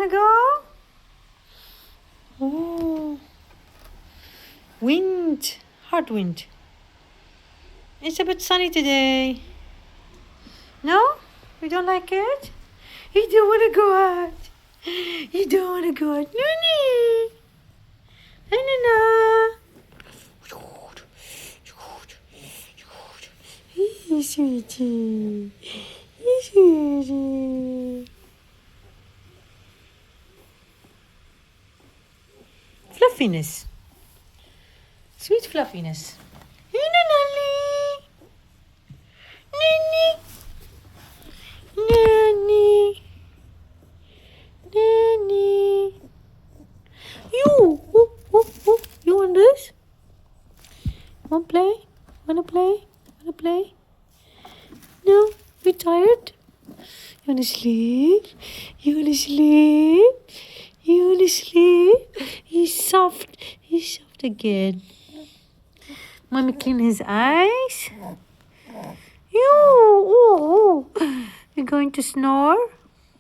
Wanna go? Oh, wind, hard wind. It's a bit sunny today. No? You don't like it? You don't want to go out. You don't want to go out. Nonnie! No, no, no. Hey, sweetie. Hey, sweetie. Fluffiness. Sweet fluffiness. Hey, Nonnie. Nonnie. Nonnie. Nonnie. You. You want this? Want to play? Wanna play? Wanna play? No? You tired? You wanna sleep? You wanna sleep? You wanna sleep? He's soft. He's soft again. Mommy clean his eyes. You. Oh. You're going to snore?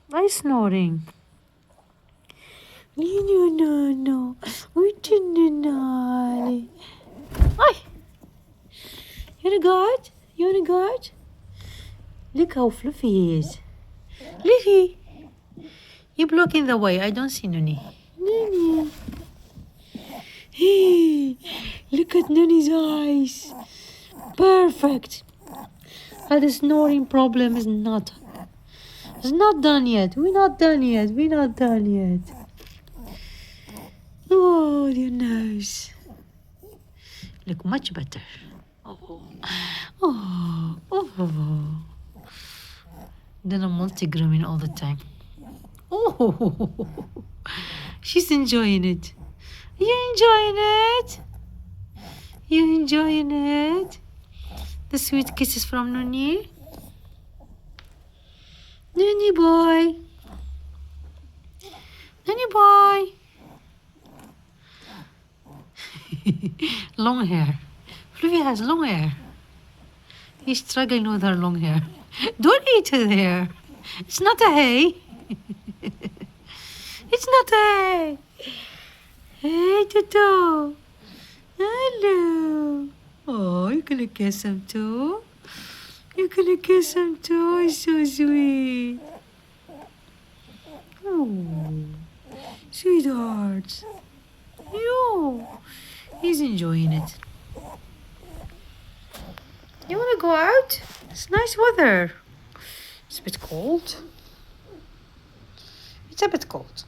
Why snoring? No. We didn't know. Ay. You wanna go out? You wanna go out? Look how fluffy he is. Fluffy. You're blocking the way. I don't see Nonnie. Nonnie. Hey, look at Nonnie's eyes. Perfect. But the snoring problem is not done yet. We're not done yet. We're not done yet. Oh, your nose. Look much better. Oh. Then I'm multi-grooming all the time. Oh, she's enjoying it. You enjoying it? You enjoying it? The sweet kisses from Nonnie. Nonnie boy. Nonnie boy. Long hair. Fluffy has long hair. He's struggling with her long hair. Don't eat her hair. It's not a hay. It's not a hay. Hey, Toto. Hello. Oh, you're gonna kiss him too? You're gonna kiss him too? It's so sweet. Oh, sweetheart. You. He's enjoying it. You wanna go out? It's nice weather. It's a bit cold. It's a bit cold.